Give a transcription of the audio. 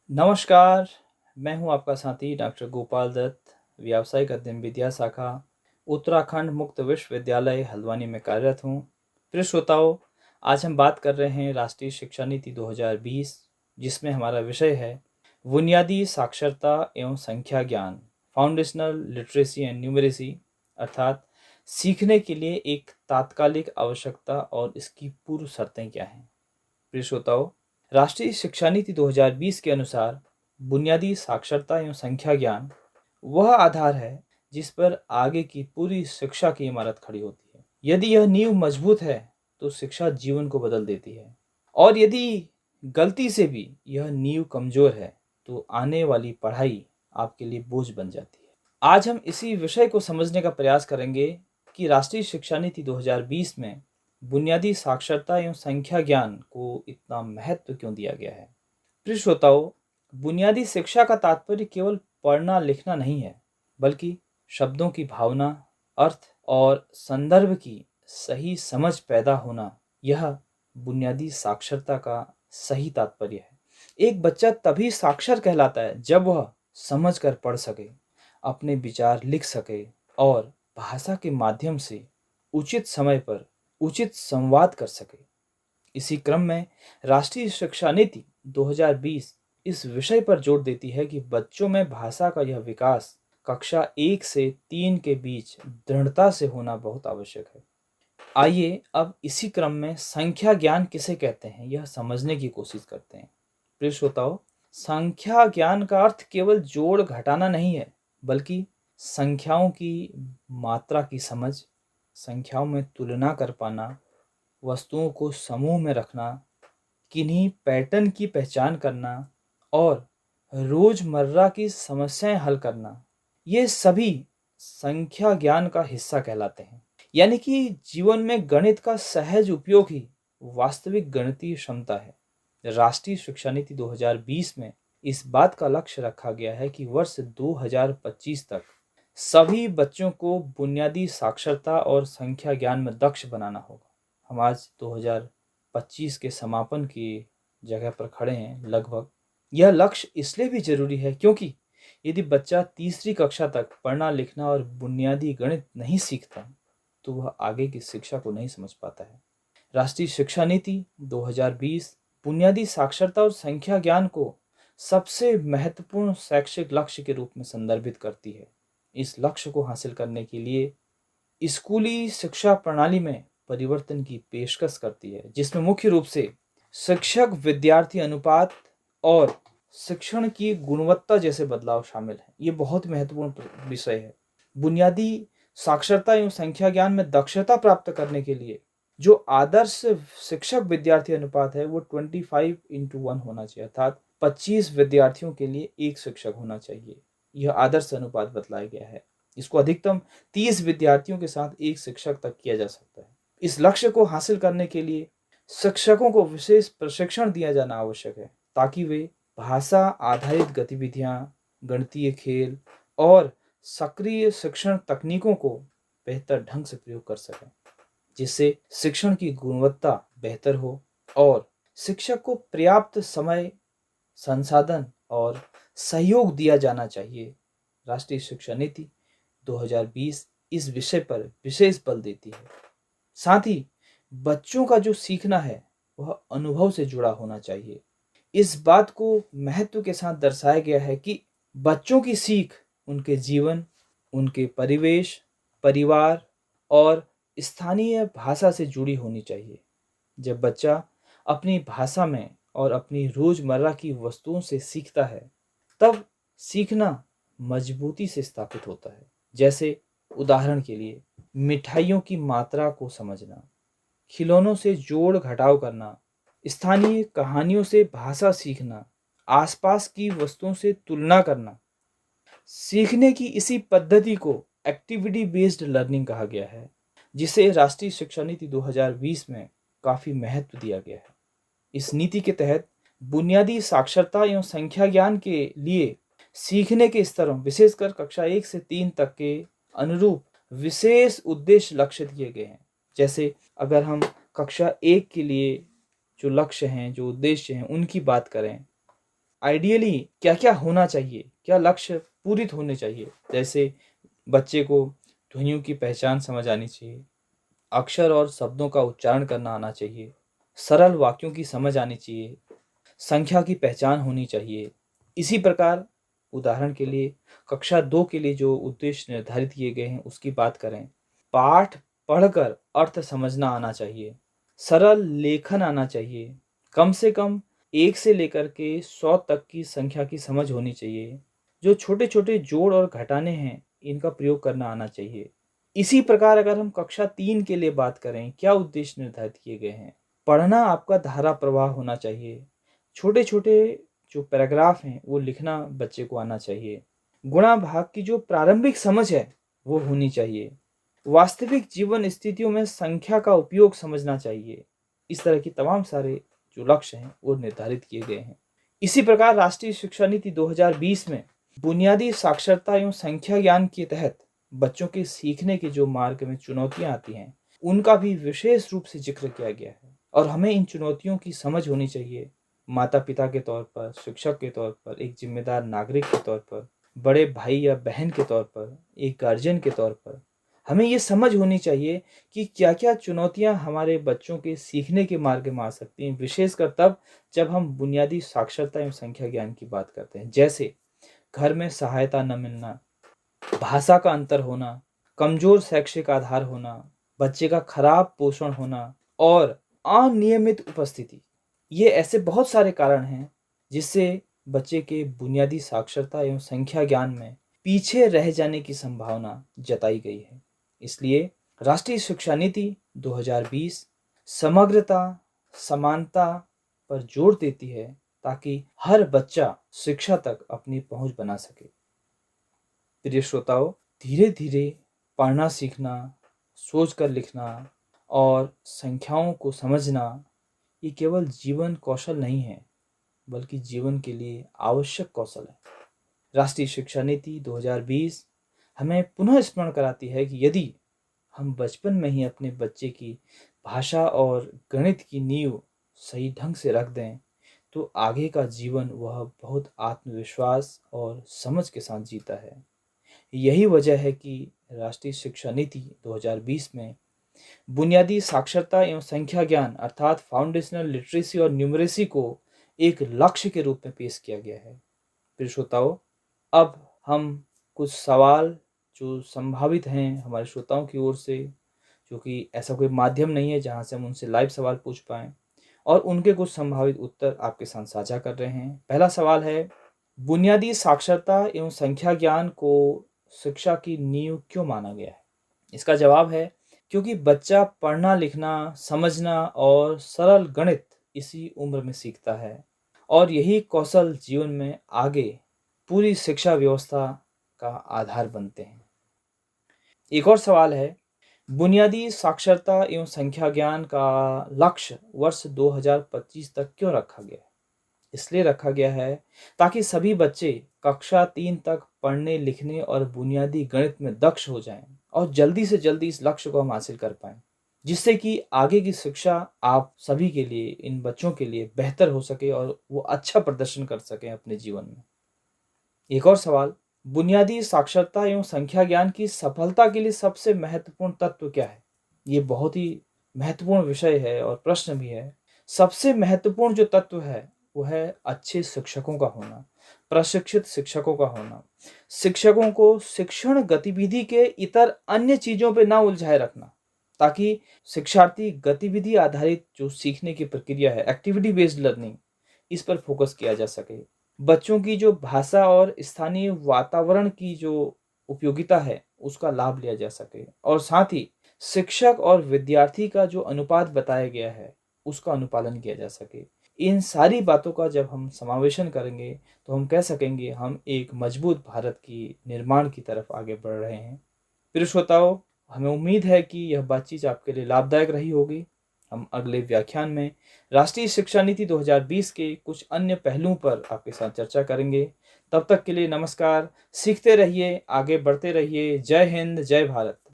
नमस्कार, मैं हूं आपका साथी डॉक्टर गोपाल दत्त, व्यावसायिक अध्ययन विद्या शाखा, उत्तराखंड मुक्त विश्वविद्यालय हल्द्वानी में कार्यरत हूं। प्रिय श्रोताओं, आज हम बात कर रहे हैं राष्ट्रीय शिक्षा नीति 2020, जिसमें हमारा विषय है बुनियादी साक्षरता एवं संख्या ज्ञान, फाउंडेशनल लिटरेसी एंड न्यूमरेसी, अर्थात सीखने के लिए एक तात्कालिक आवश्यकता और इसकी पूर्व शर्तें क्या हैं। प्रिय श्रोताओं, राष्ट्रीय शिक्षा नीति 2020 के अनुसार बुनियादी साक्षरता एवं संख्या ज्ञान वह आधार है जिस पर आगे की पूरी शिक्षा की इमारत खड़ी होती है। यदि यह नींव मजबूत है तो शिक्षा जीवन को बदल देती है, और यदि गलती से भी यह नींव कमजोर है तो आने वाली पढ़ाई आपके लिए बोझ बन जाती है। आज हम इसी विषय को समझने का प्रयास करेंगे कि राष्ट्रीय शिक्षा नीति 2020 में बुनियादी साक्षरता एवं संख्या ज्ञान को इतना महत्व क्यों दिया गया है। प्रिय श्रोताओं, बुनियादी शिक्षा का तात्पर्य केवल पढ़ना लिखना नहीं है, बल्कि शब्दों की भावना, अर्थ और संदर्भ की सही समझ पैदा होना, यह बुनियादी साक्षरता का सही तात्पर्य है। एक बच्चा तभी साक्षर कहलाता है जब वह समझ कर पढ़ सके, अपने विचार लिख सके और भाषा के माध्यम से उचित समय पर उचित संवाद कर सके। इसी क्रम में राष्ट्रीय शिक्षा नीति 2020 इस विषय पर जोर देती है कि बच्चों में भाषा का यह विकास कक्षा 1 से 3 के बीच दृढ़ता से होना बहुत आवश्यक है। आइए अब इसी क्रम में संख्या ज्ञान किसे कहते हैं यह समझने की कोशिश करते हैं। प्रिय श्रोताओं, संख्या ज्ञान का अर्थ केवल जोड़ घटाना नहीं है, बल्कि संख्याओं की मात्रा की समझ, संख्याओं में तुलना कर पाना, वस्तुओं को समूह में रखना, किन्हीं पैटर्न की पहचान करना और रोजमर्रा की समस्याएं हल करना, ये सभी संख्या ज्ञान का हिस्सा कहलाते हैं। यानी कि जीवन में गणित का सहज उपयोग ही वास्तविक गणितीय क्षमता है। राष्ट्रीय शिक्षा नीति 2020 में इस बात का लक्ष्य रखा गया है कि वर्ष 2025 तक सभी बच्चों को बुनियादी साक्षरता और संख्या ज्ञान में दक्ष बनाना होगा। हम आज 2025 के समापन की जगह पर खड़े हैं लगभग। यह लक्ष्य इसलिए भी जरूरी है क्योंकि यदि बच्चा तीसरी कक्षा तक पढ़ना लिखना और बुनियादी गणित नहीं सीखता तो वह आगे की शिक्षा को नहीं समझ पाता है। राष्ट्रीय शिक्षा नीति 2020 बुनियादी साक्षरता और संख्या ज्ञान को सबसे महत्वपूर्ण शैक्षिक लक्ष्य के रूप में संदर्भित करती है। इस लक्ष्य को हासिल करने के लिए स्कूली शिक्षा प्रणाली में परिवर्तन की पेशकश करती है, जिसमें मुख्य रूप से शिक्षक विद्यार्थी अनुपात और शिक्षण की गुणवत्ता जैसे बदलाव शामिल हैं। ये बहुत महत्वपूर्ण विषय है। बुनियादी साक्षरता एवं संख्या ज्ञान में दक्षता प्राप्त करने के लिए जो आदर्श शिक्षक विद्यार्थी अनुपात है वो 25:1 होना चाहिए, अर्थात 25 विद्यार्थियों के लिए एक शिक्षक होना चाहिए। यह आदर्श अनुपात बतलाया गया है। इसको अधिकतम 30 विद्यार्थियों के साथ एक शिक्षक तक किया जा सकता है। इस लक्ष्य को हासिल करने के लिए शिक्षकों को विशेष प्रशिक्षण दिया जाना आवश्यक है, ताकि वे भाषा आधारित गतिविधियां, गणितीय खेल और सक्रिय शिक्षण तकनीकों को बेहतर ढंग से प्रयोग कर सकें, जिससे शिक्षण की गुणवत्ता बेहतर हो और शिक्षक को पर्याप्त समय, संसाधन और सहयोग दिया जाना चाहिए। राष्ट्रीय शिक्षा नीति 2020 इस विषय पर विशेष बल देती है। साथ ही बच्चों का जो सीखना है वह अनुभव से जुड़ा होना चाहिए। इस बात को महत्व के साथ दर्शाया गया है कि बच्चों की सीख उनके जीवन, उनके परिवेश, परिवार और स्थानीय भाषा से जुड़ी होनी चाहिए। जब बच्चा अपनी भाषा में और अपनी रोजमर्रा की वस्तुओं से सीखता है, तब सीखना मजबूती से स्थापित होता है। जैसे उदाहरण के लिए मिठाइयों की मात्रा को समझना, खिलौनों से जोड़ घटाव करना, स्थानीय कहानियों से भाषा सीखना, आसपास की वस्तुओं से तुलना करना। सीखने की इसी पद्धति को एक्टिविटी बेस्ड लर्निंग कहा गया है, जिसे राष्ट्रीय शिक्षा नीति 2020 में काफी महत्व दिया गया है। इस नीति के तहत बुनियादी साक्षरता एवं संख्या ज्ञान के लिए सीखने के स्तरों, विशेषकर कक्षा 1 से 3 तक के अनुरूप विशेष उद्देश्य लक्षित किए गए हैं। जैसे अगर हम कक्षा 1 के लिए जो लक्ष्य हैं, जो उद्देश्य हैं, उनकी बात करें आइडियली क्या क्या होना चाहिए, क्या लक्ष्य पूरित होने चाहिए। जैसे बच्चे को ध्वनियों की पहचान समझ आनी चाहिए, अक्षर और शब्दों का उच्चारण करना आना चाहिए, सरल वाक्यों की समझ आनी चाहिए, संख्या की पहचान होनी चाहिए। इसी प्रकार उदाहरण के लिए कक्षा 2 के लिए जो उद्देश्य निर्धारित किए गए हैं उसकी बात करें। पाठ पढ़कर अर्थ समझना आना चाहिए, सरल लेखन आना चाहिए, कम से कम 1 से लेकर के 100 तक की संख्या की समझ होनी चाहिए, जो छोटे-छोटे जोड़ और घटाने हैं इनका प्रयोग करना आना चाहिए। इसी प्रकार अगर हम कक्षा 3 के लिए बात करें, क्या उद्देश्य निर्धारित किए गए हैं? पढ़ना आपका धारा प्रवाह होना चाहिए, छोटे-छोटे जो पैराग्राफ हैं वो लिखना बच्चे को आना चाहिए, गुणा भाग की जो प्रारंभिक समझ है वो होनी चाहिए, वास्तविक जीवन स्थितियों में संख्या का उपयोग समझना चाहिए। इस तरह की तमाम सारे जो लक्ष्य हैं वो निर्धारित किए गए हैं। इसी प्रकार राष्ट्रीय शिक्षा नीति 2020 में बुनियादी साक्षरता एवं संख्या ज्ञान के तहत बच्चों के सीखने के जो मार्ग में चुनौतियां आती हैं उनका भी विशेष रूप से जिक्र किया गया है और हमें इन चुनौतियों की समझ होनी चाहिए। माता पिता के तौर पर, शिक्षक के तौर पर, एक जिम्मेदार नागरिक के तौर पर, बड़े भाई या बहन के तौर पर, एक गार्जियन के तौर पर हमें ये समझ होनी चाहिए कि क्या क्या चुनौतियां हमारे बच्चों के सीखने के मार्ग में आ सकती हैं, विशेषकर तब जब हम बुनियादी साक्षरता एवं संख्या ज्ञान की बात करते हैं। जैसे घर में सहायता न मिलना, भाषा का अंतर होना, कमजोर शैक्षिक आधार होना, बच्चे का खराब पोषण होना और अनियमित उपस्थिति। ये ऐसे बहुत सारे कारण हैं जिससे बच्चे के बुनियादी साक्षरता एवं संख्या ज्ञान में पीछे रह जाने की संभावना जताई गई है। इसलिए राष्ट्रीय शिक्षा नीति 2020 समग्रता, समानता पर जोर देती है ताकि हर बच्चा शिक्षा तक अपनी पहुंच बना सके। प्रिय श्रोताओं, धीरे धीरे पढ़ना सीखना, सोच कर लिखना और संख्याओं को समझना ये केवल जीवन कौशल नहीं है बल्कि जीवन के लिए आवश्यक कौशल है। राष्ट्रीय शिक्षा नीति 2020 हमें पुनः स्मरण कराती है कि यदि हम बचपन में ही अपने बच्चे की भाषा और गणित की नींव सही ढंग से रख दें तो आगे का जीवन वह बहुत आत्मविश्वास और समझ के साथ जीता है। यही वजह है कि राष्ट्रीय शिक्षा नीति 2020 में बुनियादी साक्षरता एवं संख्या ज्ञान अर्थात फाउंडेशनल लिटरेसी और न्यूमरेसी को एक लक्ष्य के रूप में पेश किया गया है। प्रिय श्रोताओं, अब हम कुछ सवाल जो संभावित हैं हमारे श्रोताओं की ओर से, जो कि ऐसा कोई माध्यम नहीं है जहां से हम उनसे लाइव सवाल पूछ पाएं, और उनके कुछ संभावित उत्तर आपके साथ साझा कर रहे हैं। पहला सवाल है, बुनियादी साक्षरता एवं संख्या ज्ञान को शिक्षा की नींव क्यों माना गया है? इसका जवाब है क्योंकि बच्चा पढ़ना लिखना समझना और सरल गणित इसी उम्र में सीखता है और यही कौशल जीवन में आगे पूरी शिक्षा व्यवस्था का आधार बनते हैं। एक और सवाल है, बुनियादी साक्षरता एवं संख्या ज्ञान का लक्ष्य वर्ष 2025 तक क्यों रखा गया है? इसलिए रखा गया है ताकि सभी बच्चे कक्षा 3 तक पढ़ने लिखने और बुनियादी गणित में दक्ष हो जाएं और जल्दी से जल्दी इस लक्ष्य को हम हासिल कर पाएं, जिससे कि आगे की शिक्षा आप सभी के लिए, इन बच्चों के लिए बेहतर हो सके और वो अच्छा प्रदर्शन कर सकें अपने जीवन में। एक और सवाल, बुनियादी साक्षरता एवं संख्या ज्ञान की सफलता के लिए सबसे महत्वपूर्ण तत्व क्या है? ये बहुत ही महत्वपूर्ण विषय है और प्रश्न भी है। सबसे महत्वपूर्ण जो तत्व है वो है अच्छे शिक्षकों का होना, प्रशिक्षित शिक्षकों का होना, शिक्षकों को शिक्षण गतिविधि के इतर अन्य चीजों पे ना उलझाए रखना, ताकि शिक्षार्थी गतिविधि आधारित जो सीखने की प्रक्रिया है, एक्टिविटी बेस्ड लर्निंग, इस पर फोकस किया जा सके। बच्चों की जो भाषा और स्थानीय वातावरण की जो उपयोगिता है उसका लाभ लिया जा सके और साथ ही शिक्षक और विद्यार्थी का जो अनुपात बताया गया है उसका अनुपालन किया जा सके। इन सारी बातों का जब हम समावेशन करेंगे तो हम कह सकेंगे हम एक मजबूत भारत की निर्माण की तरफ आगे बढ़ रहे हैं। प्रिय श्रोताओं, हमें उम्मीद है कि यह बातचीत आपके लिए लाभदायक रही होगी। हम अगले व्याख्यान में राष्ट्रीय शिक्षा नीति 2020 के कुछ अन्य पहलुओं पर आपके साथ चर्चा करेंगे। तब तक के लिए नमस्कार, सीखते रहिए, आगे बढ़ते रहिए। जय हिंद, जय भारत।